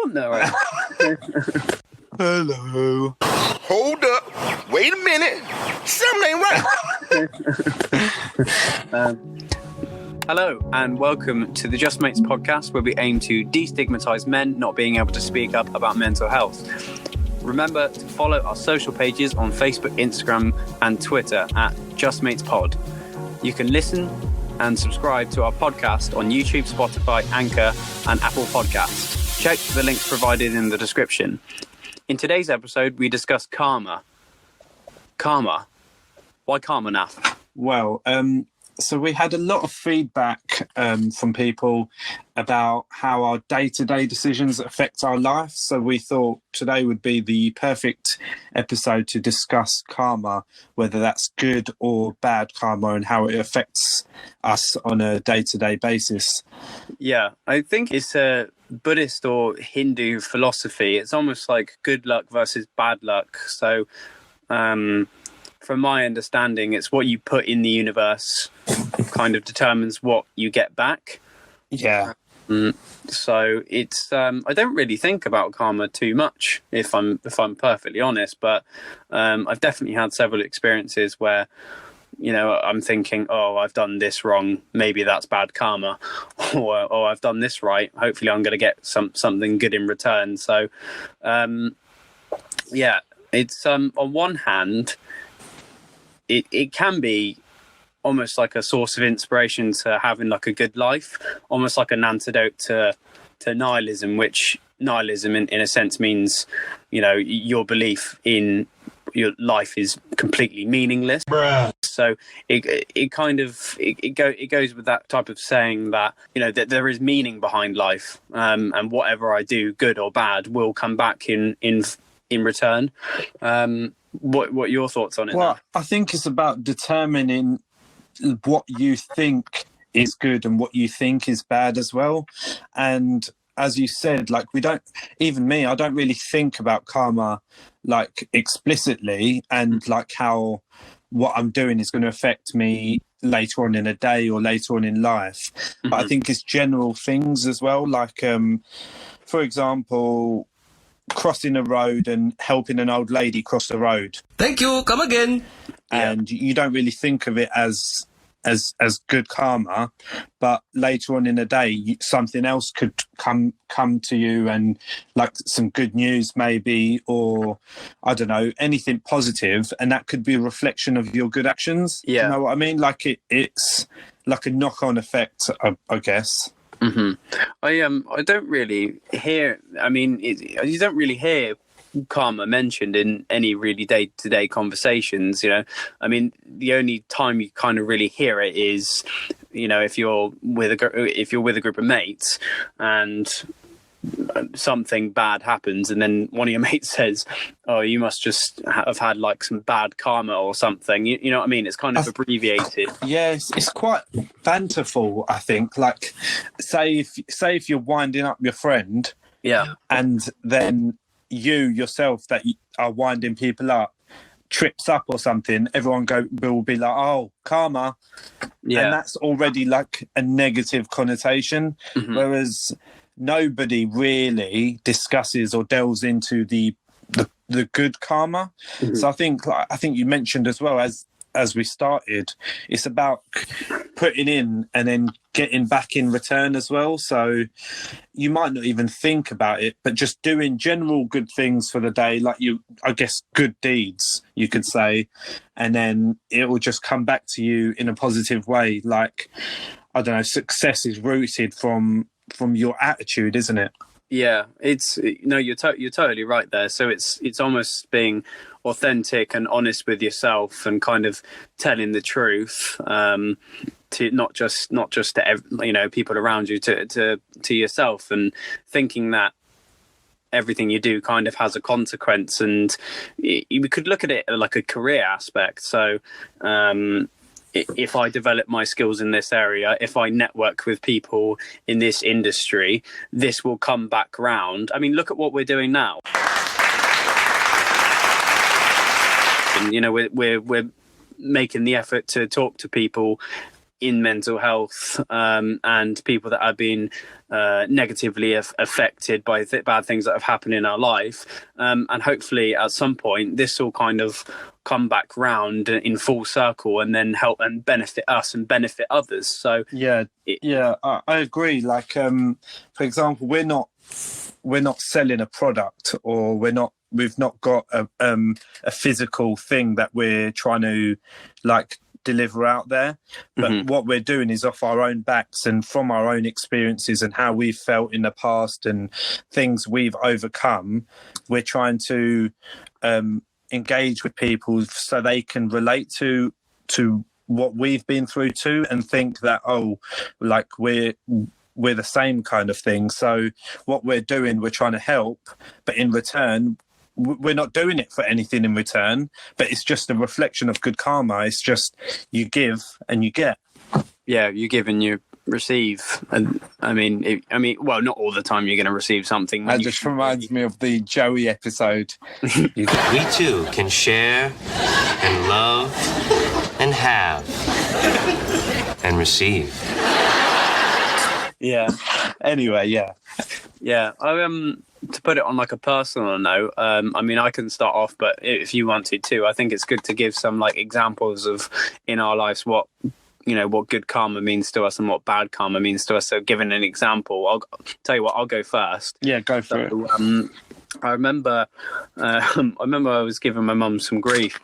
no. Hello. Hold up. Wait a minute. Something ain't right. Hello, and welcome to the Just Mates podcast, where we aim to destigmatise men not being able to speak up about mental health. Remember to follow our social pages on Facebook, Instagram, and Twitter at Just Mates Pod. You can listen and subscribe to our podcast on YouTube, Spotify, Anchor, and Apple Podcasts. Check the links provided in the description. In today's episode, we discuss karma. Karma. Why karma, Naf? Well, so we had a lot of feedback from people about how our day-to-day decisions affect our life. So we thought today would be the perfect episode to discuss karma, whether that's good or bad karma and how it affects us on a day-to-day basis. Yeah, I think it's a Buddhist or Hindu philosophy. It's almost like good luck versus bad luck. So, from my understanding, it's what you put in the universe kind of determines what you get back. Yeah. So it's I don't really think about karma too much, if I'm perfectly honest. But I've definitely had several experiences where, you know, I'm thinking, oh, I've done this wrong, maybe that's bad karma, or oh, I've done this right, hopefully I'm going to get something good in return. So yeah, it's on one hand, it can be almost like a source of inspiration to having like a good life, almost like an antidote to nihilism, which nihilism in a sense means, you know, your belief in your life is completely meaningless. Bruh. So it goes with that type of saying that, you know, that there is meaning behind life, and whatever I do, good or bad, will come back in return. What are your thoughts on it? Well, now? I think it's about determining what you think is good and what you think is bad as well. And as you said, like I don't really think about karma like explicitly and like how what I'm doing is going to affect me later on in a day or later on in life. Mm-hmm. But I think it's general things as well. Like, for example, crossing a road and helping an old lady cross the road. Thank you. Come again. And you don't really think of it as good karma, but later on in the day, something else could come to you, and like some good news maybe, or I don't know, anything positive, and that could be a reflection of your good actions. Yeah, you know what I mean? Like it's like a knock-on effect, I guess. Mm-hmm. I don't really hear. I mean, you don't really hear karma mentioned in any really day-to-day conversations. You know, I mean, the only time you kind of really hear it is, you know, if you're with a group of mates and something bad happens, and then one of your mates says, "Oh, you must just have had like some bad karma or something." You know what I mean? It's kind of abbreviated. Yeah, it's quite banterful, I think. Like, say if you're winding up your friend, yeah, and then you yourself that are winding people up trips up or something, everyone will be like, "Oh, karma," yeah, and that's already like a negative connotation. Mm-hmm. Whereas nobody really discusses or delves into the good karma. Mm-hmm. So I think you mentioned as well as we started, it's about putting in and then getting back in return as well. So you might not even think about it, but just doing general good things for the day, like I guess good deeds, you could say, and then it will just come back to you in a positive way. Like, I don't know, success is rooted from your attitude, isn't it? Yeah, you're totally right there. So it's almost being authentic and honest with yourself and kind of telling the truth, to not just to you know, people around you, to yourself, and thinking that everything you do kind of has a consequence. And we could look at it like a career aspect. So if I develop my skills in this area, if I network with people in this industry, this will come back round. I mean, look at what we're doing now. And, you know, we're making the effort to talk to people in mental health, and people that have been negatively affected by bad things that have happened in our life, and hopefully at some point this will kind of come back round in full circle and then help and benefit us and benefit others. So I agree. Like, for example, we're not selling a product, or we've not got a physical thing that we're trying to like deliver out there, but what we're doing is off our own backs and from our own experiences and how we've felt in the past and things we've overcome. We're trying to engage with people so they can relate to what we've been through too, and think that, oh, like we're the same kind of thing. So what we're doing, we're trying to help, but in return, we're not doing it for anything in return, but it's just a reflection of good karma. It's just you give and you get. Yeah, you give and you receive. And I mean, well, not all the time you're going to receive something. That just reminds me of the Joey episode. We too can share and love and have and receive. Yeah. Anyway, yeah. Yeah. To put it on like a personal note, I mean, I can start off, but if you wanted to, I think it's good to give some like examples of in our lives what good karma means to us and what bad karma means to us. So giving an example, I'll tell you what, I'll go first. Yeah, go for it. I remember I was giving my mum some grief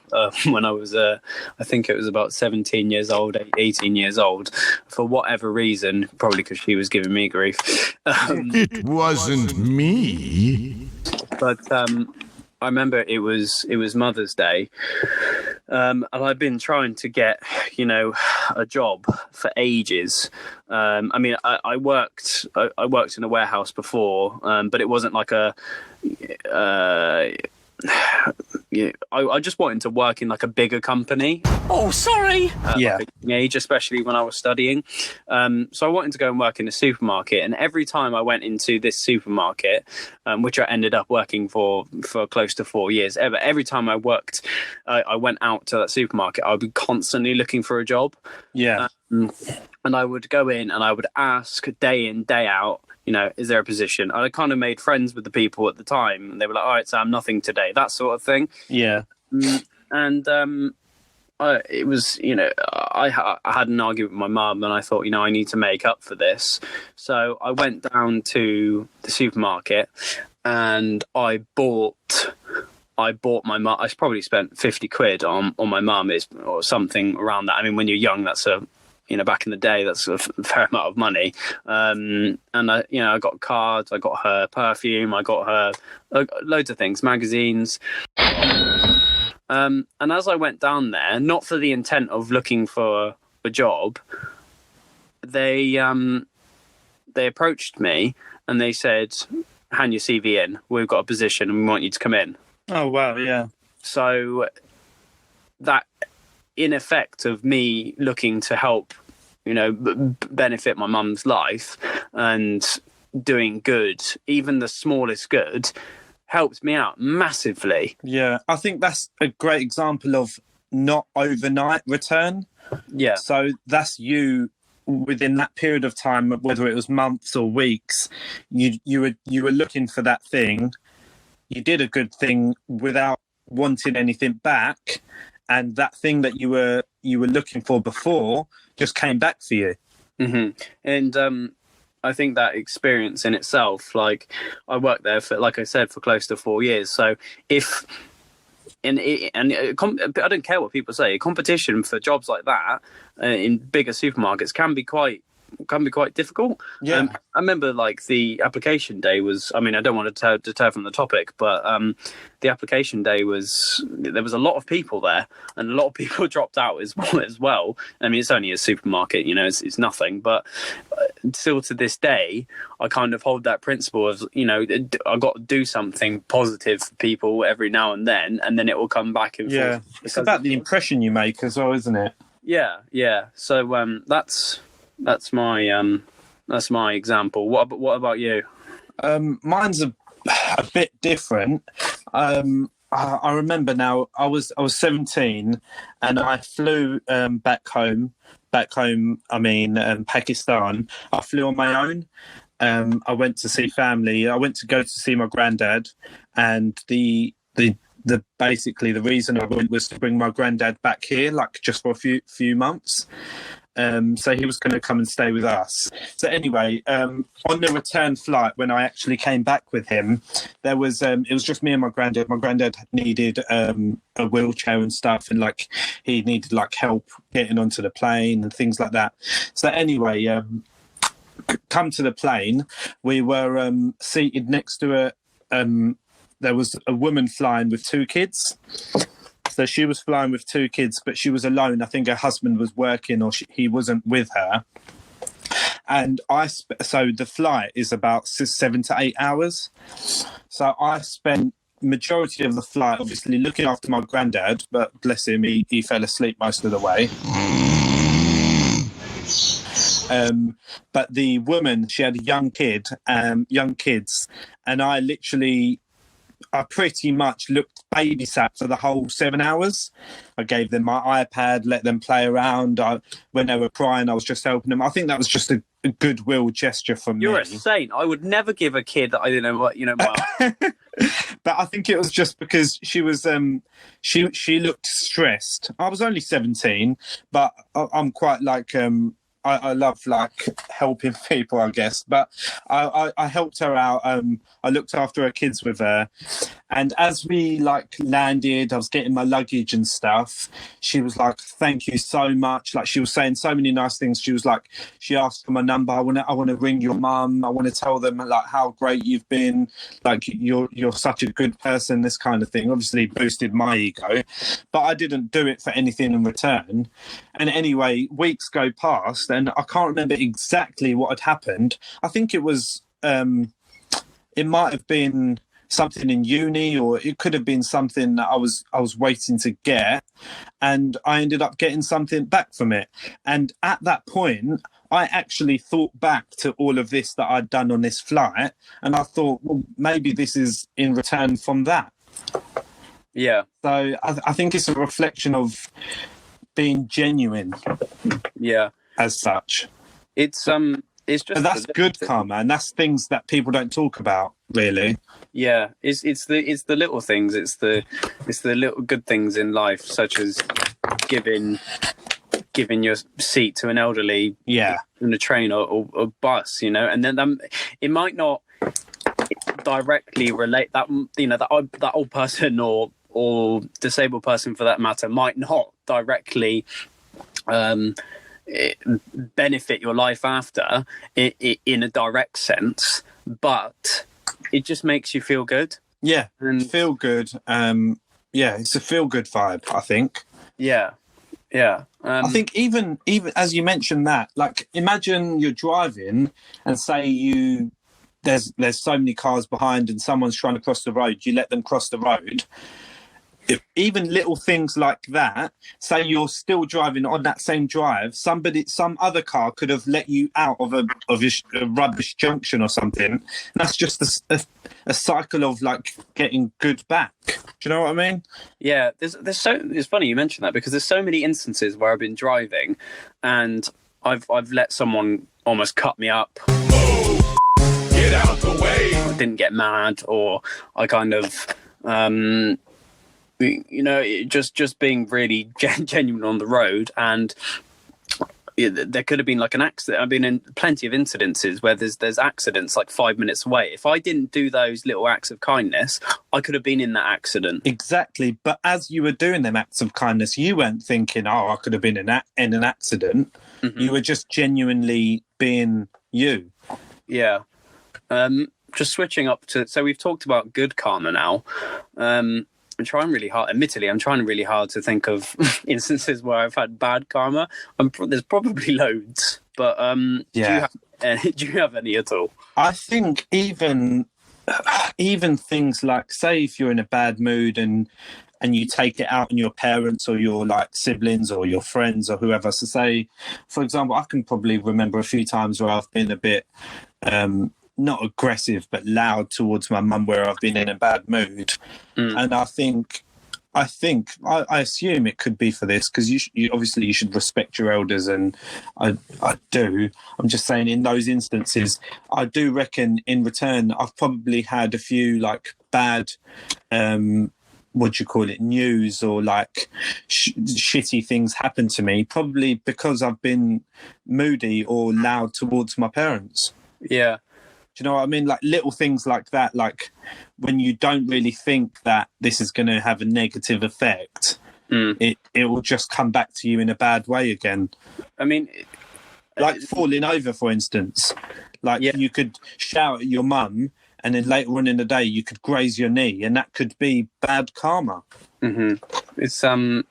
when I was, I think it was about 17 years old, 18 years old, for whatever reason, probably because she was giving me grief. It wasn't me. But I remember it was Mother's Day, and I'd been trying to get, a job for ages. I mean, I worked in a warehouse before, but it wasn't like I just wanted to work in like a bigger company. Oh, sorry. Yeah. Like a age, especially when I was studying. So I wanted to go and work in a supermarket. And every time I went into this supermarket, which I ended up working for close to 4 years, every time I went out to that supermarket, I would be constantly looking for a job. Yeah. And I would go in and I would ask day in, day out, is there a position? I kind of made friends with the people at the time, and they were like, all right, Sam, nothing today, that sort of thing. Yeah. And it was, I had an argument with my mum, and I thought, I need to make up for this. So I went down to the supermarket and I bought my mum. I probably spent 50 quid on my mum, or something around that. I mean, when you're young, that's back in the day, that's a fair amount of money. And I got cards, I got her perfume, I got her loads of things, magazines. And as I went down there, not for the intent of looking for a job, they approached me and they said, hand your CV in, we've got a position and we want you to come in. Oh, wow, yeah. So that, in effect, of me looking to help, benefit my mum's life and doing good, even the smallest good, helped me out massively. Yeah, I think that's a great example of not overnight return. Yeah. So that's you within that period of time, whether it was months or weeks, you were looking for that thing. You did a good thing without wanting anything back, and that thing that you were looking for before just came back for you. Mm-hmm. And I think that experience in itself, like, I worked there for, like I said, for close to 4 years. So if I don't care what people say, competition for jobs like that in bigger supermarkets can be quite difficult. Yeah. I remember like the application day was, I mean, I don't want to deter from the topic, but the application day there was a lot of people there, and a lot of people dropped out as well. I mean, it's only a supermarket, it's nothing, but still to this day, I kind of hold that principle of, I got to do something positive for people every now and then it will come back and forth. It's about the impression you make as well, isn't it? Yeah. So that's my example. What about you? Mine's a bit different. I remember now. I was 17, and I flew back home back home, Pakistan, I flew on my own. I went to see family. I went to go to see my granddad, and the basically the reason I went was to bring my granddad back here, like just for a few months. So he was going to come and stay with us. So anyway, on the return flight, when I actually came back with him, there was it was just me and my granddad. My granddad needed a wheelchair and stuff, and like he needed like help getting onto the plane and things like that. So anyway, come to the plane, we were seated next to there was a woman flying with 2 kids. So she was flying with 2 kids, but she was alone. I think her husband was working, or he wasn't with her. And so the flight is about 7 to 8 hours. So I spent majority of the flight obviously looking after my granddad, but bless him, he fell asleep most of the way. But the woman, she had a young kids, and I pretty much babysat for the whole 7 hours. I gave them my iPad, let them play around. When they were crying, I was just helping them. I think that was just a goodwill gesture from me. You're a saint. I would never give a kid that I didn't know what, well. But I think it was just because she was she looked stressed. I was only 17, but I'm quite like I love like helping people, I guess. But I helped her out. I looked after her kids with her, and as we like landed, I was getting my luggage and stuff. She was like, "Thank you so much." Like she was saying so many nice things. She was like, she asked for my number. I want to ring your mum. I want to tell them like how great you've been. Like you're such a good person. This kind of thing obviously boosted my ego, but I didn't do it for anything in return. And anyway, weeks go past, and I can't remember exactly what had happened. I think it was, it might have been something in uni, or it could have been something that I was waiting to get, and I ended up getting something back from it. And at that point, I actually thought back to all of this that I'd done on this flight, and I thought, well, maybe this is in return from that. Yeah. So I think it's a reflection of being genuine. Yeah. As such, it's just, and that's good karma, and that's things that people don't talk about really. Yeah, it's the little things, it's the little good things in life, such as giving your seat to an elderly, in a train or bus, and then it might not directly relate that that old person or disabled person for that matter might not directly benefit your life after in a direct sense, but it just makes you feel good. Yeah, and feel good. It's a feel good vibe, I think. Yeah. I think even as you mentioned that, like imagine you're driving and say there's so many cars behind and someone's trying to cross the road, you let them cross the road. Even little things like that, say you're still driving on that same drive, some other car could have let you out of a rubbish junction or something. And that's just a cycle of like getting good back. Do you know what I mean? Yeah, it's funny you mentioned that, because there's so many instances where I've been driving and I've let someone almost cut me up. Oh, get out the way. I didn't get mad, or I kind of just being really genuine on the road, and there could have been like an accident. I've been in plenty of incidences where there's accidents like 5 minutes away. If I didn't do those little acts of kindness, I could have been in that accident. Exactly. But as you were doing them acts of kindness, you weren't thinking, "Oh, I could have been in an accident." Mm-hmm. You were just genuinely being you. Yeah. Just switching up to, so we've talked about good karma now. I'm trying really hard to think of instances where I've had bad karma. There's probably loads, but do you have any at all? I think even things like, say if you're in a bad mood and you take it out on your parents or your like siblings or your friends or whoever. So say, for example, I can probably remember a few times where I've been a bit not aggressive but loud towards my mum, where I've been in a bad mood. And I think I think I assume it could be for this because you obviously you should respect your elders, and I do. I'm just saying in those instances, I do reckon in return I've probably had a few like bad, what do you call it, news or like shitty things happen to me, probably because I've been moody or loud towards my parents. Yeah. Do you know what I mean? Like little things like that, like when you don't really think that this is going to have a negative effect, it will just come back to you in a bad way again. I mean, like falling over, for instance. Like you could shout at your mum, and then later on in the day you could graze your knee, and that could be bad karma. It's I mean,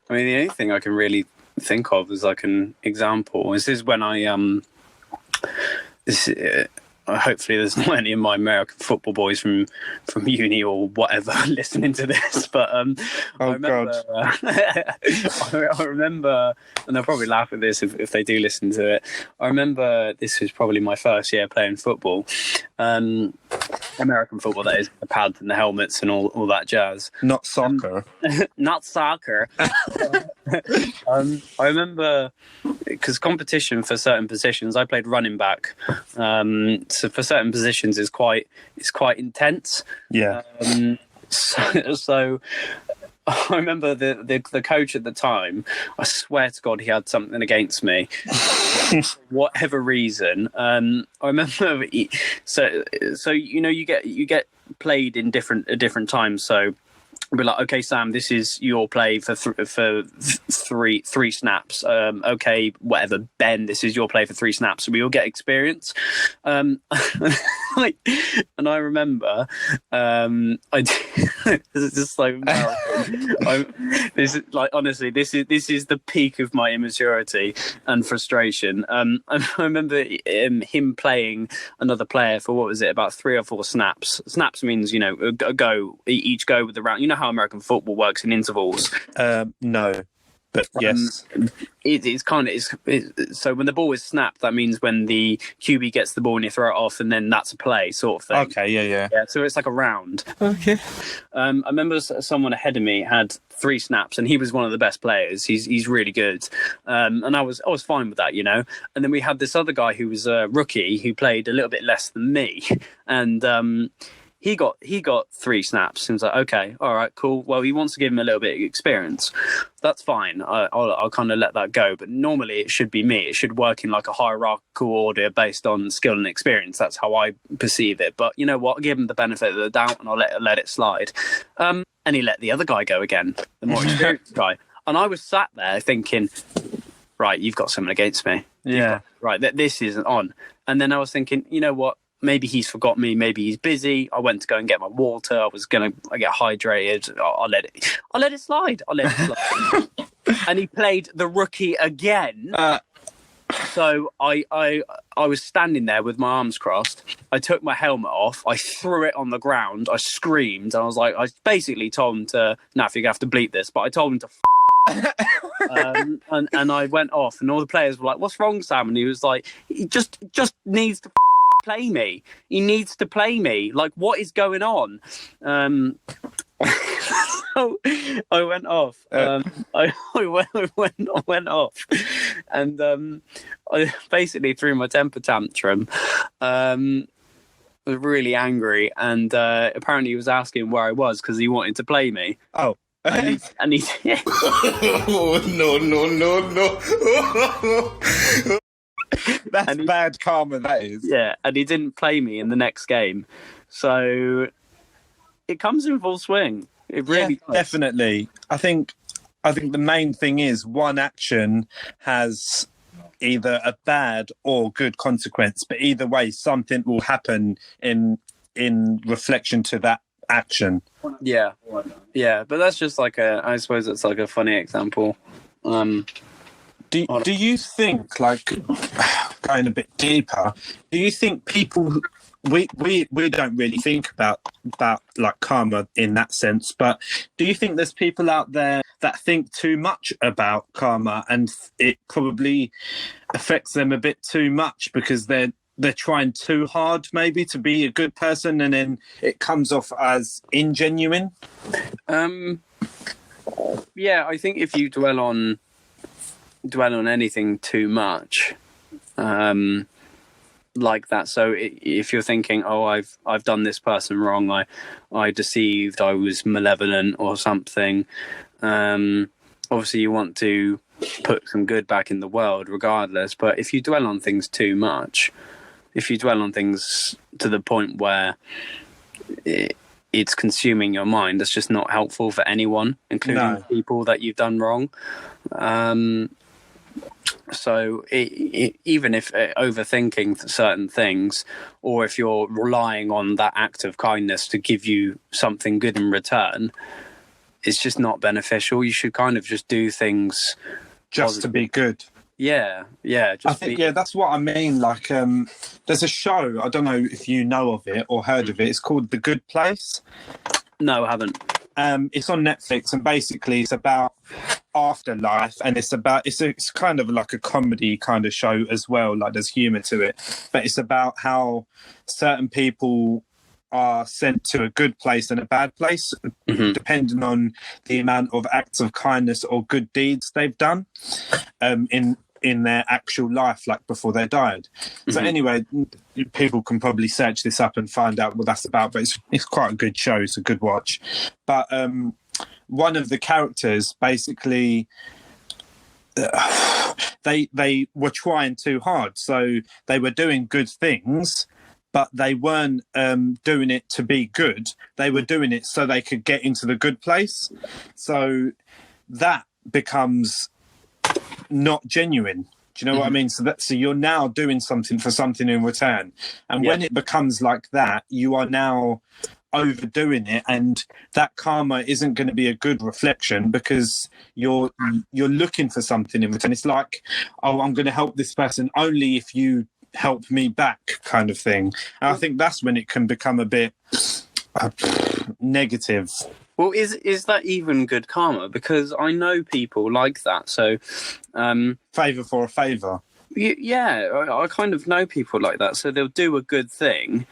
the only thing I can really think of as like an example is when I hopefully there's not any of my American football boys from uni or whatever listening to this, but I remember, and they'll probably laugh at this if they do listen to it. I remember this was probably my first year playing football, American football, that is, the pads and the helmets and all that jazz. Not soccer. Not soccer. I remember because competition for certain positions, I played running back. So for certain positions, it's quite intense. Yeah. So I remember the coach at the time. I swear to God, he had something against me. For whatever reason, I remember. So you know, you get played in different times. So I'll be like, okay, Sam, this is your play for three snaps. Okay, whatever, Ben, this is your play for 3 snaps. So we all get experience. And I remember, this is just so embarrassing. This is like, honestly, this is the peak of my immaturity and frustration. I remember him playing another player for, what was it, about 3 or 4 snaps. Snaps means, you know, each go with the round. You know how American football works in intervals? No, but yes. It's kind of so when the ball is snapped, that means when the QB gets the ball and you throw it off, and then that's a play, sort of thing. Okay, yeah. So it's like a round. Okay. I remember someone ahead of me had 3 snaps, and he was one of the best players. He's really good, and I was fine with that, you know. And then we had this other guy who was a rookie who played a little bit less than me, and he got 3 snaps. He was like, okay, all right, cool. Well, he wants to give him a little bit of experience. That's fine. I'll kind of let that go. But normally it should be me. It should work in like a hierarchical order based on skill and experience. That's how I perceive it. But you know what? I'll give him the benefit of the doubt, and I'll let it slide. And he let the other guy go again, the more experienced guy. And I was sat there thinking, right, you've got something against me. Yeah. Right, this isn't on. And then I was thinking, you know what? Maybe he's forgot me. Maybe he's busy. I went to go and get my water. I get hydrated. I'll let it slide. And he played the rookie again. So I was standing there with my arms crossed. I took my helmet off. I threw it on the ground. I screamed. And I was like, I basically told him to, you're going to have to bleep this, but I told him to and I went off, and all the players were like, what's wrong, Sam? And he was like, he just needs to play me. He needs to play me. Like, what is going on? So I went off. I went off, and I basically threw my temper tantrum. Was really angry, and apparently he was asking where I was because he wanted to play me. Oh. And he Oh, no. That's bad karma, that is. Yeah, and he didn't play me in the next game. So it comes in full swing. It really does. Definitely. I think the main thing is one action has either a bad or good consequence, but either way something will happen in reflection to that action. Yeah, but that's just like I suppose it's like a funny example. Do you think, like, going a bit deeper, do you think people, we don't really think about like karma in that sense, but do you think there's people out there that think too much about karma and it probably affects them a bit too much because they're trying too hard maybe to be a good person, and then it comes off as ingenuine? Yeah, I think if you dwell on anything too much, like that. So if you're thinking, oh, I've done this person wrong, I deceived, I was malevolent or something. Obviously, you want to put some good back in the world, regardless. But if you dwell on things too much, if you dwell on things to the point where it's consuming your mind, that's just not helpful for anyone, including people that you've done wrong. So even if overthinking certain things, or if you're relying on that act of kindness to give you something good in return, it's just not beneficial. You should kind of just do things just to be good. Yeah. I think that's what I mean. Like, there's a show, I don't know if you know of it or heard of it. It's called The Good Place. No, I haven't. It's on Netflix, and basically it's about afterlife, and it's kind of like a comedy kind of show as well. Like, there's humor to it, but it's about how certain people are sent to a good place and a bad place, depending on the amount of acts of kindness or good deeds they've done in their actual life, like before they died. So anyway, people can probably search this up and find out what that's about, but it's quite a good show. It's a good watch. But one of the characters, basically, they were trying too hard. So they were doing good things, but they weren't doing it to be good. They were doing it so they could get into the good place. So that becomes not genuine. Do you know what I mean? So you're now doing something for something in return. And when it becomes like that, you are now overdoing it, and that karma isn't going to be a good reflection, because you're looking for something in return. It's like, oh, I'm going to help this person only if you help me back, kind of thing. And I think that's when it can become a bit negative. Well, is that even good karma? Because I know people like that. So, favour for a favour. Yeah, I kind of know people like that. So they'll do a good thing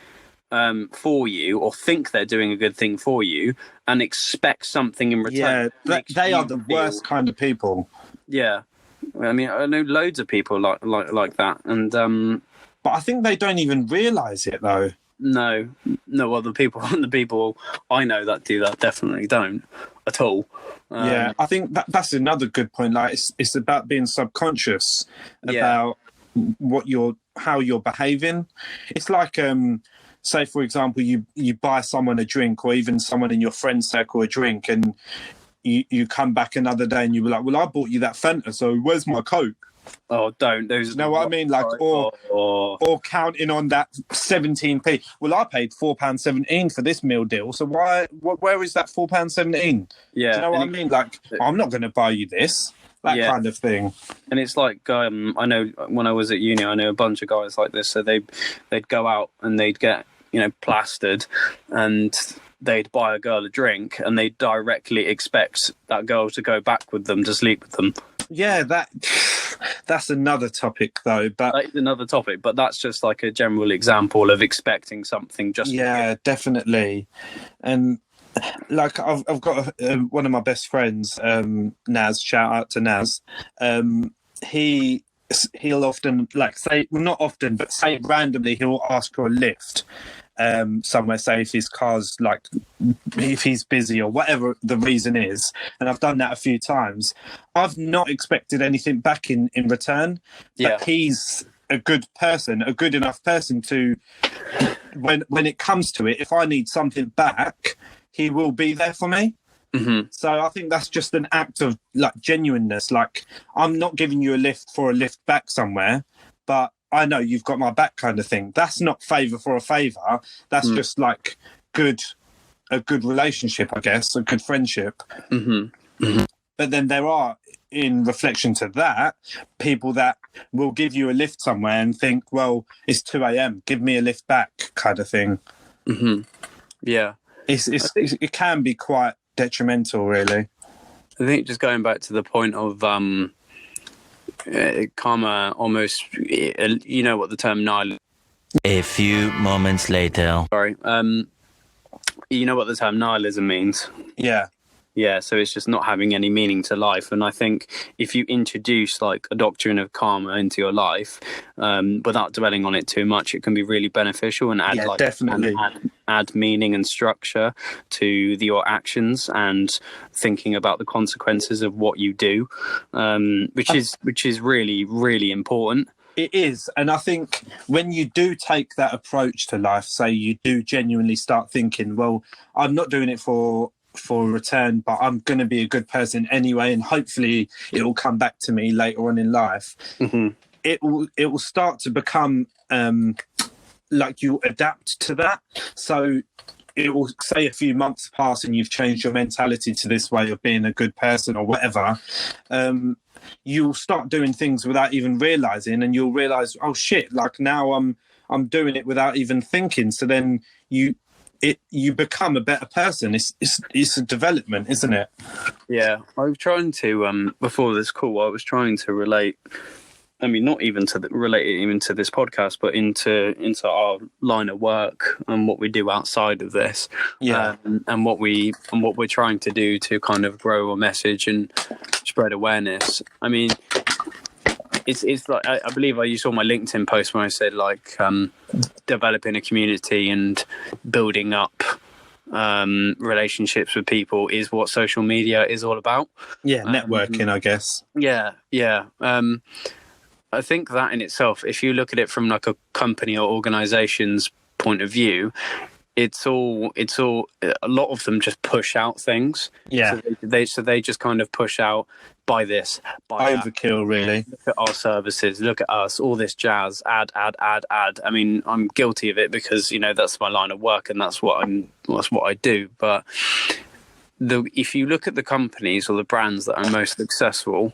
for you, or think they're doing a good thing for you, and expect something in return. Yeah, they are the worst kind of people. Yeah, I mean, I know loads of people like that, and but I think they don't even realise it, though. No. Well, the people I know that do that definitely don't at all. Yeah, I think that's another good point. Like, it's about being subconscious about how you're behaving. It's like, say for example, you buy someone a drink, or even someone in your friend circle a drink, and you come back another day and you were like, well, I bought you that Fanta, so where's my Coke? Oh, don't. Those, you know what I mean? Like, or counting on that 17p. Well, I paid £4.17 for this meal deal, so where is that £4.17? Yeah. Do you know what I mean? Like, I'm not going to buy you this. That kind of thing. And it's like, I know when I was at uni, I know a bunch of guys like this. So they'd go out and they'd get, plastered, and they'd buy a girl a drink, and they directly expect that girl to go back with them to sleep with them. Yeah, that's another topic, though. But that's another topic, but that's just like a general example of expecting something. Definitely. And like, I've got one of my best friends, Naz. Shout out to Naz. He'll often, like, say, well, not often, but say randomly, he'll ask for a lift somewhere, say if his car's, like, if he's busy or whatever the reason is. And I've done that a few times. I've not expected anything back in return, but he's a good person, a good enough person to, when it comes to it, if I need something back, he will be there for me. So I think that's just an act of, like, genuineness. Like, I'm not giving you a lift for a lift back somewhere, but I know you've got my back, kind of thing. That's not favour for a favour. That's just like a good relationship, I guess, a good friendship. But then there are, in reflection to that, people that will give you a lift somewhere and think, well, it's 2 a.m, give me a lift back, kind of thing. Yeah. It can be quite detrimental, really. I think just going back to the point of karma, almost, you know what the term nihilism. A few moments later. Sorry. You know what the term nihilism means? Yeah. Yeah, so it's just not having any meaning to life. And I think if you introduce like a doctrine of karma into your life, without dwelling on it too much, it can be really beneficial and add definitely. add meaning and structure to your actions and thinking about the consequences of what you do, which is really, really important. It is. And I think when you do take that approach to life, say you do genuinely start thinking, well, I'm not doing it for a return, but I'm going to be a good person anyway, and hopefully it will come back to me later on in life. Mm-hmm. It will start to become like you adapt to that. So it will say a few months pass and you've changed your mentality to this way of being a good person or whatever. You'll start doing things without even realizing, and you'll realize, oh shit, like now I'm doing it without even thinking. So then you become a better person. It's a development, isn't it? Yeah, I was trying to before this call, I was trying to relate. I mean, not even relate it even to this podcast, but into our line of work and what we do outside of this, and what we're trying to do to kind of grow a message and spread awareness. I mean, it's like I believe you saw my LinkedIn post when I said like developing a community and building up relationships with people is what social media is all about. Yeah, networking, I guess. Yeah. I think that in itself, if you look at it from like a company or organization's point of view, it's all a lot of them just push out things. Yeah. So they just kind of push out, buy this, buy overkill, really. Look at our services, look at us, all this jazz, add. I mean, I'm guilty of it because, you know, that's my line of work and that's what I do. But if you look at the companies or the brands that are most successful,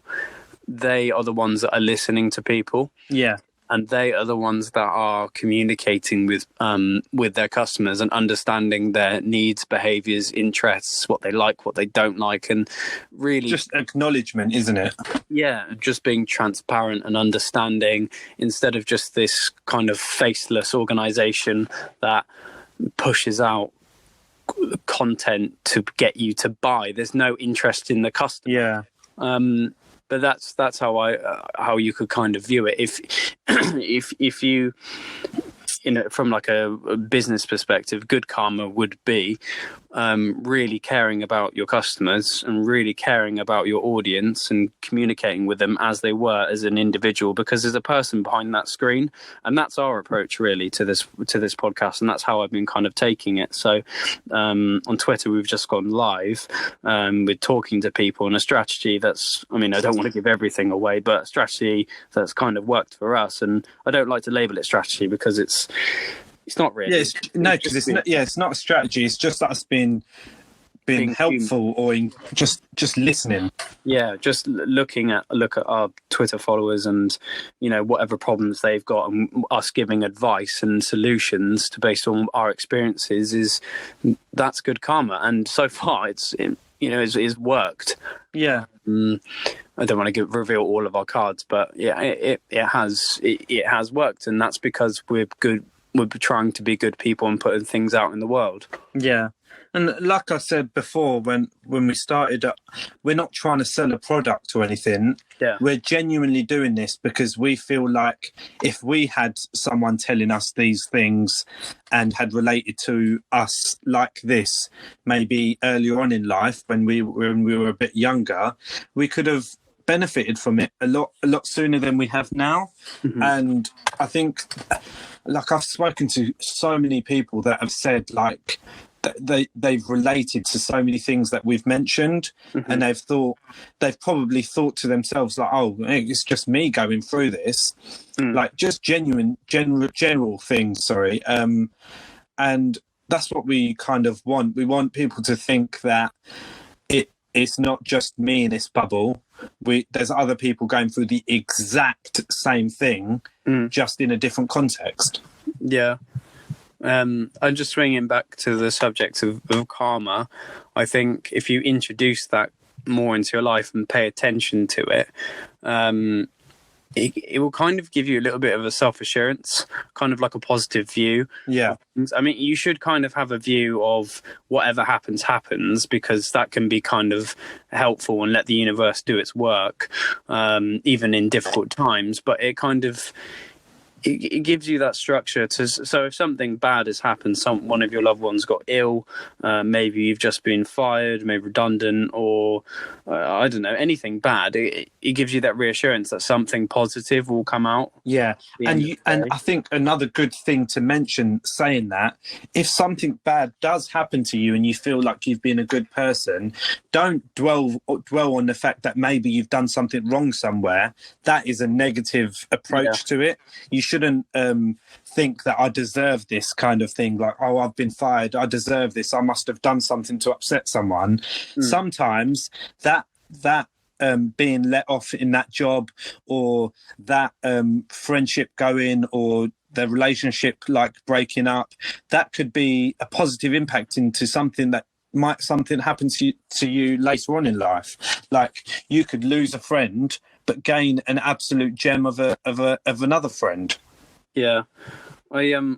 they are the ones that are listening to people. Yeah. And they are the ones that are communicating with their customers and understanding their needs, behaviors, interests, what they like, what they don't like, and really just acknowledgement, isn't it? Yeah, just being transparent and understanding instead of just this kind of faceless organization that pushes out content to get you to buy. There's no interest in the customer. Yeah. But that's how you could kind of view it. If you, you know, from like a business perspective, good karma would be really caring about your customers and really caring about your audience and communicating with them as they were as an individual, because there's a person behind that screen, and that's our approach really to this podcast, and that's how I've been kind of taking it. So on Twitter we've just gone live with talking to people, and a strategy that's, I mean, I don't want to give everything away, but a strategy that's kind of worked for us. And I don't like to label it strategy because it's not really. It's not a strategy. It's just us being helpful or just listening. Yeah, just look at our Twitter followers and, you know, whatever problems they've got, and us giving advice and solutions based on our experiences that's good karma. And so far it's worked. Yeah. I don't want to reveal all of our cards, but yeah, it has worked, and that's because we're good. We're trying to be good people and putting things out in the world. Yeah. And like I said before, when we started, we're not trying to sell a product or anything. Yeah. We're genuinely doing this because we feel like if we had someone telling us these things and had related to us like this, maybe earlier on in life when we were a bit younger, we could have benefited from it a lot sooner than we have now. Mm-hmm. And I think, like, I've spoken to so many people that have said like they've related to so many things that we've mentioned. Mm-hmm. And they've probably thought to themselves like, oh, it's just me going through this. Like just general things, sorry. And that's what we kind of want. We want people to think that it's not just me in this bubble. There's other people going through the exact same thing, just in a different context. Yeah. I'm just swinging back to the subject of karma. I think if you introduce that more into your life and pay attention to it, it will kind of give you a little bit of a self-assurance, kind of like a positive view. Yeah. I mean, you should kind of have a view of whatever happens, because that can be kind of helpful and let the universe do its work, even in difficult times. But it kind of, it gives you that structure to, so if something bad has happened, one of your loved ones got ill, maybe you've just been fired, maybe redundant, or I don't know, anything bad, it gives you that reassurance that something positive will come out. Yeah, and I think another good thing to mention saying that, if something bad does happen to you and you feel like you've been a good person, don't dwell on the fact that maybe you've done something wrong somewhere. That is a negative approach to it. You shouldn't think that I deserve this kind of thing, like, oh, I've been fired, I deserve this, I must have done something to upset someone. Sometimes that being let off in that job, or that friendship going, or the relationship like breaking up, that could be a positive impact into something happen to you later on in life. Like, you could lose a friend but gain an absolute gem of another friend. Yeah, I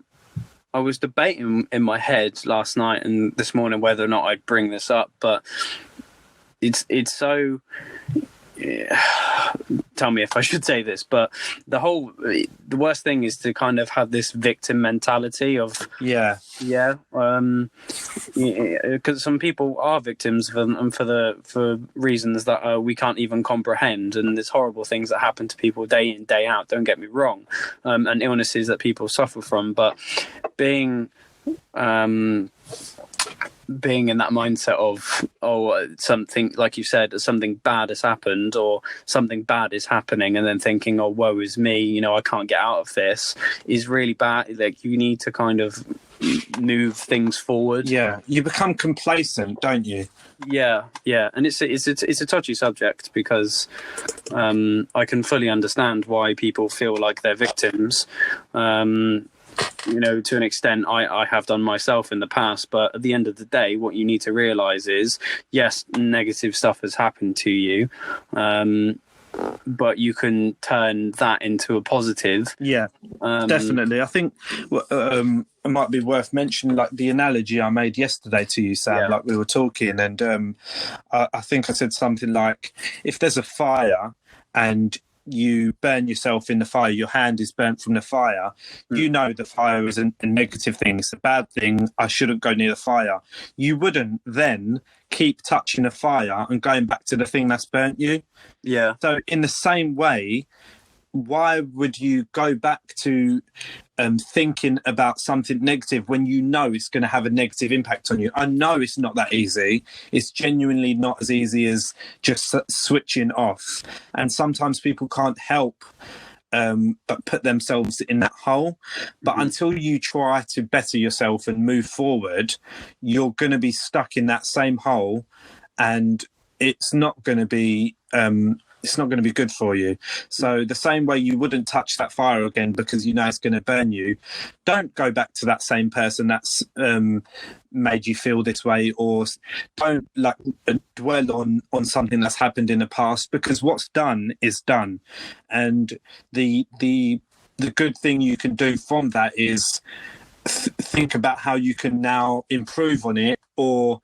was debating in my head last night and this morning whether or not I'd bring this up, but it's so. Tell me if I should say this, but the worst thing is to kind of have this victim mentality of because some people are victims for reasons that we can't even comprehend, and there's horrible things that happen to people day in, day out, don't get me wrong, and illnesses that people suffer from, but being in that mindset of, something, like you said, something bad has happened or something bad is happening, and then thinking, oh, woe is me, I can't get out of this, is really bad. Like, you need to kind of move things forward. Yeah, you become complacent, don't you? Yeah, and it's a touchy subject, because I can fully understand why people feel like they're victims. To an extent, I have done myself in the past, but at the end of the day, what you need to realize is, yes, negative stuff has happened to you, but you can turn that into a positive. Yeah, definitely. I think it might be worth mentioning, like the analogy I made yesterday to you, Sam, like we were talking, and I think I said something like, if there's a fire and you burn yourself in the fire, your hand is burnt from the fire, you know the fire is a negative thing, it's a bad thing, I shouldn't go near the fire. You wouldn't then keep touching the fire and going back to the thing that's burnt you. Yeah. So in the same way, why would you go back to thinking about something negative when you know it's going to have a negative impact on you? I know it's not that easy. It's genuinely not as easy as just switching off. And sometimes people can't help but put themselves in that hole. But until you try to better yourself and move forward, you're going to be stuck in that same hole, and it's not going to be good for you. So the same way you wouldn't touch that fire again because you know it's going to burn you, don't go back to that same person that's made you feel this way, or don't dwell on something that's happened in the past, because what's done is done. And the good thing you can do from that is think about how you can now improve on it, or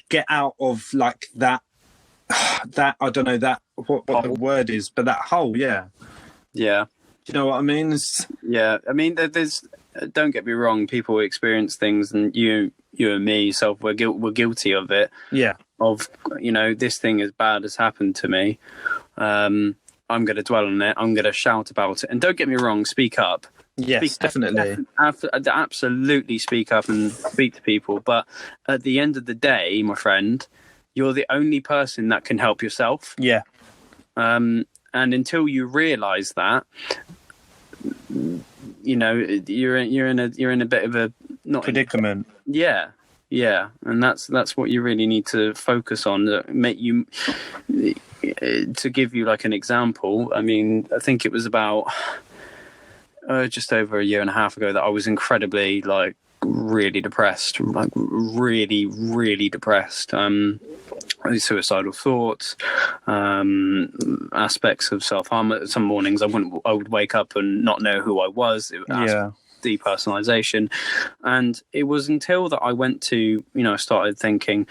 get out of that I don't know what the word is, but that hole. Do you know what I mean? I mean, there's, don't get me wrong, people experience things, and you and me yourself, we're guilty of it. Of, this thing as bad has happened to me, I'm going to dwell on it, I'm going to shout about it. And don't get me wrong, speak up. Yes, definitely. Absolutely speak up and speak to people. But at the end of the day, my friend, you're the only person that can help yourself. Yeah. And until you realise that, you're in a bit of a predicament. Yeah, and that's what you really need to focus on. To give you like an example, I mean, I think it was about just over a year and a half ago that I was incredibly really depressed, really, really depressed. suicidal thoughts, aspects of self-harm. Some mornings I would wake up and not know who I was. Depersonalization. And it was until that I went to, I started thinking,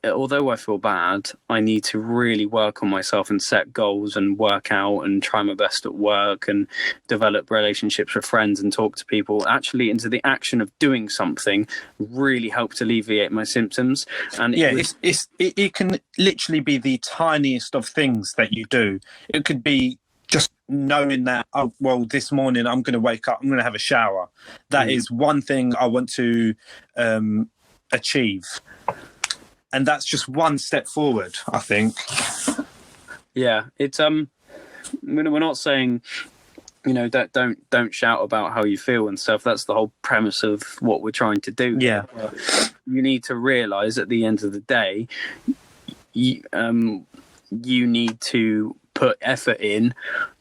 although I feel bad, I need to really work on myself and set goals and work out and try my best at work and develop relationships with friends and talk to people. Actually, into the action of doing something really helped alleviate my symptoms. And it can literally be the tiniest of things that you do. It could be just knowing that, oh, well, this morning I'm going to wake up, I'm going to have a shower. That is one thing I want to achieve. And that's just one step forward, I think. Yeah, it's we're not saying, don't shout about how you feel and stuff. That's the whole premise of what we're trying to do. Yeah, you need to realize at the end of the day, you need to put effort in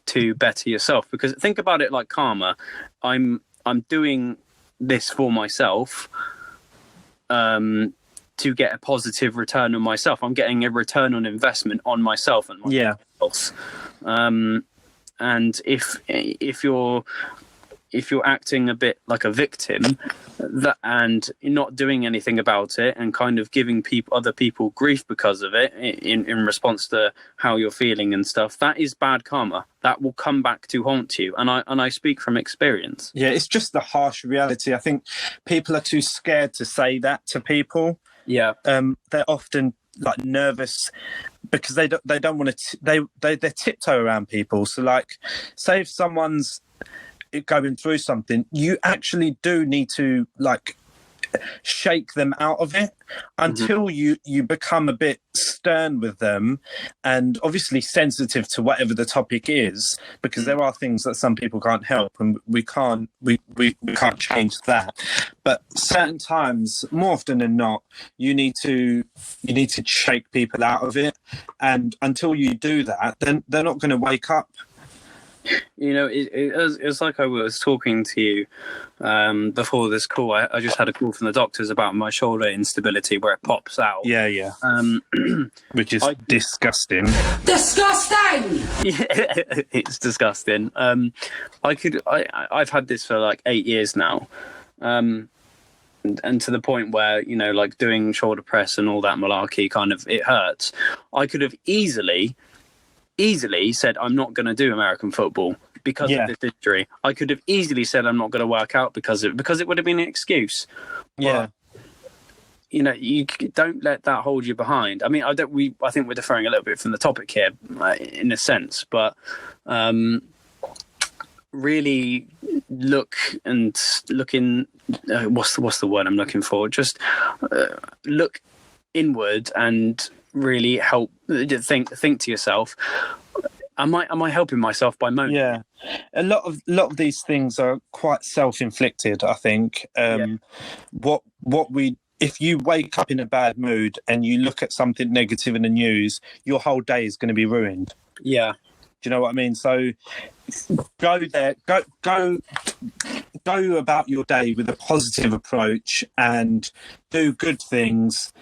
to better yourself. Because think about it like karma. I'm doing this for myself. To get a positive return on myself. I'm getting a return on investment on myself and my health. And if you're acting a bit like a victim and not doing anything about it and kind of giving other people grief because of it in response to how you're feeling and stuff, that is bad karma. That will come back to haunt you. And I speak from experience. Yeah, it's just the harsh reality. I think people are too scared to say that to people. Yeah, they're often like nervous because they don't want to. They tiptoe around people. So like, say if someone's going through something, you actually do need to like shake them out of it until you become a bit stern with them and obviously sensitive to whatever the topic is, because there are things that some people can't help and we can't change that. But certain times, more often than not, you need to shake people out of it, and until you do that, then they're not going to wake up. It's like I was talking to you before this call. I just had a call from the doctors about my shoulder instability where it pops out. Yeah. Which is disgusting. Disgusting! Yeah, it's disgusting. I've had this for like 8 years now. And to the point where, like doing shoulder press and all that malarkey kind of, it hurts. I could have easily said I'm not going to do American football because of this injury. I could have easily said I'm not going to work out because it would have been an excuse. Yeah. But, you don't let that hold you behind. I mean, I think we're deferring a little bit from the topic here, in a sense, but really look in. What's the word I'm looking for? Just look inward and really help. Think to yourself. Am I helping myself by moaning? Yeah, a lot of these things are quite self-inflicted, I think. If you wake up in a bad mood and you look at something negative in the news, your whole day is going to be ruined. Yeah. Do you know what I mean? So go about your day with a positive approach and do good things.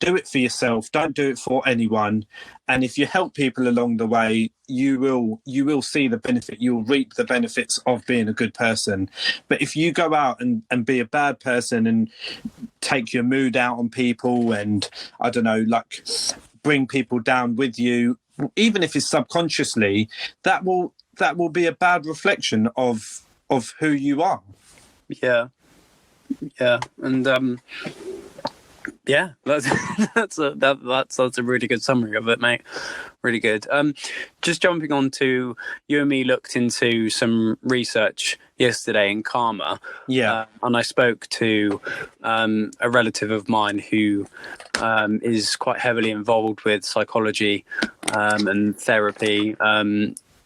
Do it for yourself. Don't do it for anyone. And if you help people along the way, you will see the benefit. You'll reap the benefits of being a good person. But if you go out and be a bad person and take your mood out on people and, I don't know, like bring people down with you, even if it's subconsciously, that will be a bad reflection of who you are. Yeah. And yeah, that's a really good summary of it, mate. Really good. Just jumping on to, you and me looked into some research yesterday in karma. Yeah. And I spoke to a relative of mine who is quite heavily involved with psychology and therapy,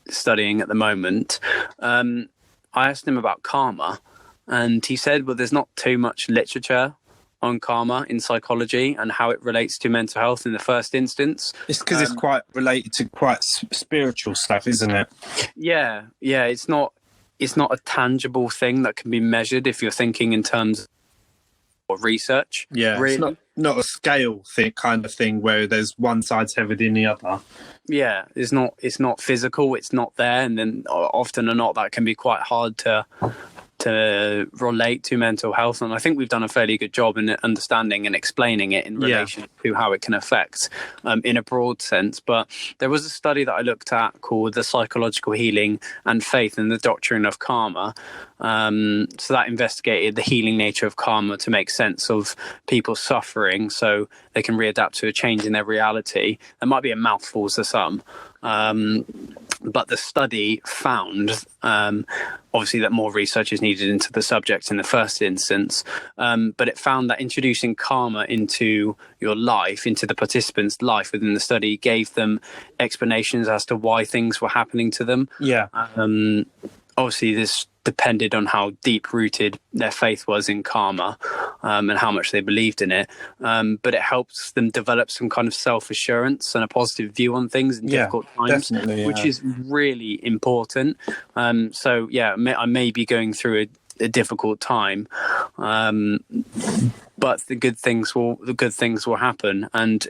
studying at the moment. I asked him about karma, and he said, well, there's not too much literature on karma in psychology and how it relates to mental health in the first instance. It's because it's quite related to quite spiritual stuff, isn't it? Yeah. It's not a tangible thing that can be measured if you're thinking in terms research. Yeah, really. it's not a scale thing, kind of thing where there's one side's heavier than the other. Yeah, it's not physical, it's not there, and then often or not that can be quite hard to relate to mental health. And I think we've done a fairly good job in understanding and explaining it in relation to how it can affect in a broad sense. But there was a study that I looked at called The Psychological Healing and Faith in the Doctrine of Karma. So that investigated the healing nature of karma to make sense of people's suffering so they can readapt to a change in their reality. That might be a mouthful to some. But the study found, obviously, that more research is needed into the subject in the first instance, but it found that introducing karma into your life, into the participants' life within the study, gave them explanations as to why things were happening to them. Yeah. Obviously, this depended on how deep-rooted their faith was in karma and how much they believed in it. But it helps them develop some kind of self-assurance and a positive view on things in difficult times, which is really important. So, yeah, I may be going through a difficult time, but the good things will happen. And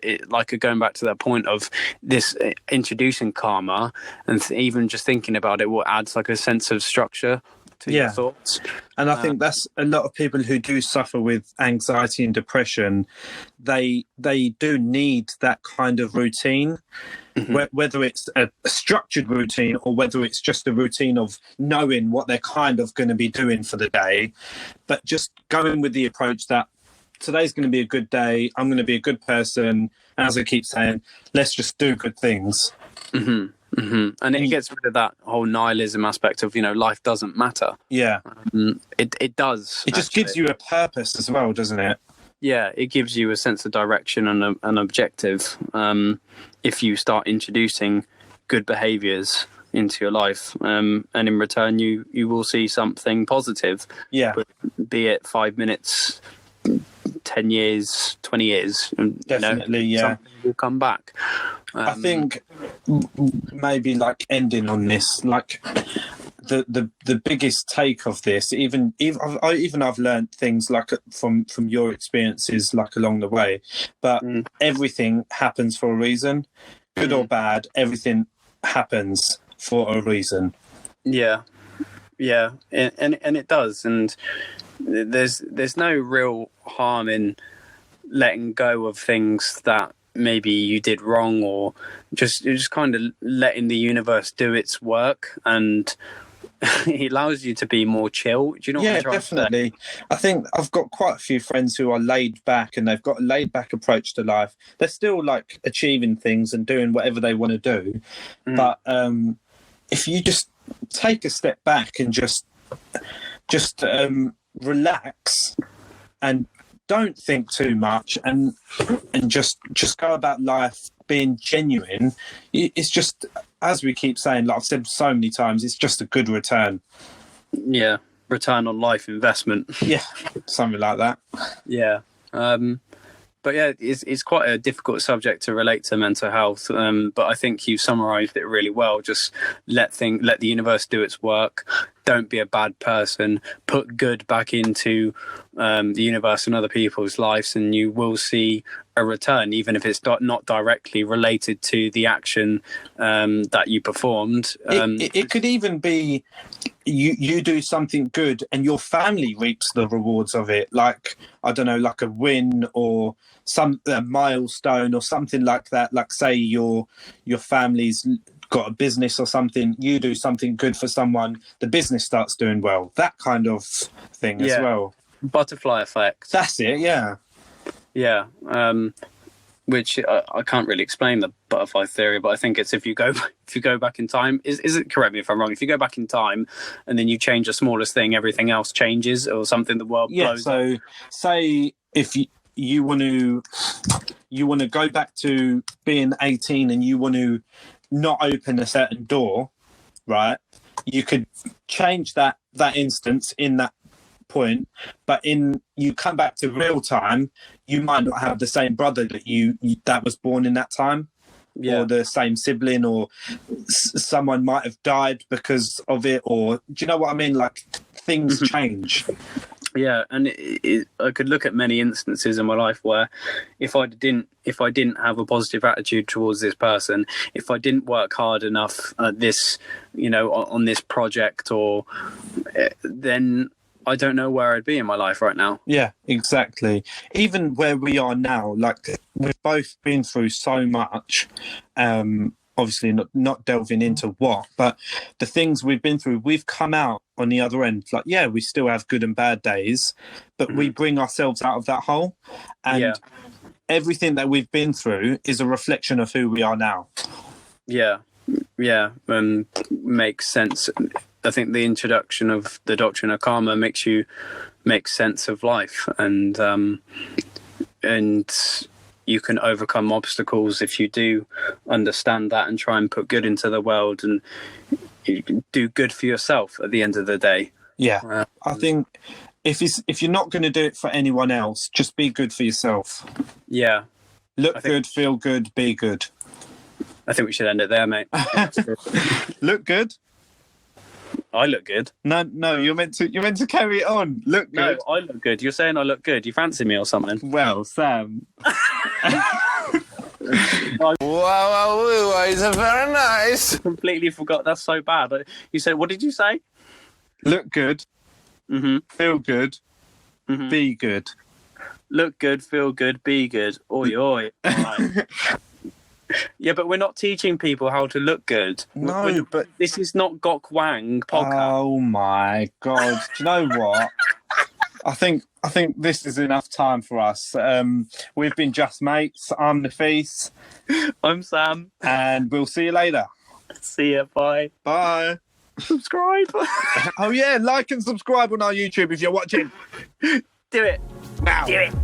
going back to that point of this introducing karma, and even just thinking about it, will adds like a sense of structure to your thoughts. And I think that's a lot of people who do suffer with anxiety and depression. They do need that kind of routine, whether it's a structured routine or whether it's just a routine of knowing what they're kind of going to be doing for the day, but just going with the approach that today's going to be a good day. I'm going to be a good person. As I keep saying, let's just do good things. And it gets rid of that whole nihilism aspect of, life doesn't matter. Yeah. It does. It just gives you a purpose as well, doesn't it? Yeah, it gives you a sense of direction and an objective. If you start introducing good behaviours into your life, and in return you will see something positive. Yeah. Be it 5 minutes, 10 years, 20 years. Definitely, something will come back. I think maybe like ending on this, like the biggest take of this, even I've learned things like from your experiences, like along the way, but everything happens for a reason, good or bad. Everything happens for a reason. Yeah, and it does, and there's no real harm in letting go of things that maybe you did wrong, or just kind of letting the universe do its work, and it allows you to be more chill. Do you know what I'm trying definitely. to say? I think I've got quite a few friends who are laid back, and they've got a laid back approach to life. They're still like achieving things and doing whatever they want to do. But if you just take a step back and just relax and don't think too much, and just go about life being genuine, it's just, as we keep saying, like I've said so many times, it's just a good return. Yeah, return on life investment. Yeah, something like that. Yeah. But yeah, it's quite a difficult subject to relate to mental health. But I think you summarised it really well. Just let the universe do its work. Don't be a bad person. Put good back into the universe and other people's lives, and you will see a return, even if it's not directly related to the action that you performed. It could even be you do something good and your family reaps the rewards of it, like, I don't know, like a win or a milestone or something like that. Like, say your family's got a business or something, you do something good for someone, the business starts doing well, that kind of thing as well. Butterfly effect. That's it. Yeah. Which I can't really explain the butterfly theory, but I think it's if you go back in time, is it, correct me if I'm wrong, if you go back in time and then you change the smallest thing, everything else changes, or something, the world blows up. So say if you want to go back to being 18 and you want to not open a certain door, right? You could change that instance in that point, but you come back to real time, you might not have the same brother that that was born in that time, or the same sibling, or someone might have died because of it, or do you know what I mean? Like, things change. Yeah, and I could look at many instances in my life where if I didn't have a positive attitude towards this person, if I didn't work hard enough at this, on this project, or then I don't know where I'd be in my life right now. Yeah, exactly. Even where we are now, like we've both been through so much. Obviously not delving into what, but the things we've been through, we've come out on the other end. Like, yeah, we still have good and bad days, but we bring ourselves out of that hole. And everything that we've been through is a reflection of who we are now. Yeah. Makes sense. I think the introduction of the Doctrine of Karma makes you make sense of life, and you can overcome obstacles if you do understand that and try and put good into the world and do good for yourself at the end of the day. Yeah. I think if you're not going to do it for anyone else, just be good for yourself. Yeah. Look good, feel good, be good. I think we should end it there, mate. Look good. I look good. No, you're meant to carry it on. Look good. No, I look good. You're saying I look good. You fancy me or something? Well, Sam. Wow, it's very nice. Completely forgot. That's so bad. You said, what did you say? Look good. Mm-hmm. Feel good. Mm-hmm. Be good. Look good, feel good, be good. Oi, oi. Right. Yeah, but we're not teaching people how to look good. No, but this is not Gok Wang podcast. Oh my God. Do you know what? I think this is enough time for us. We've been Just Mates. I'm Nafees. I'm Sam. And we'll see you later. See ya. Bye. Bye. Subscribe. Oh yeah, like and subscribe on our YouTube if you're watching. Do it. Now. Do it.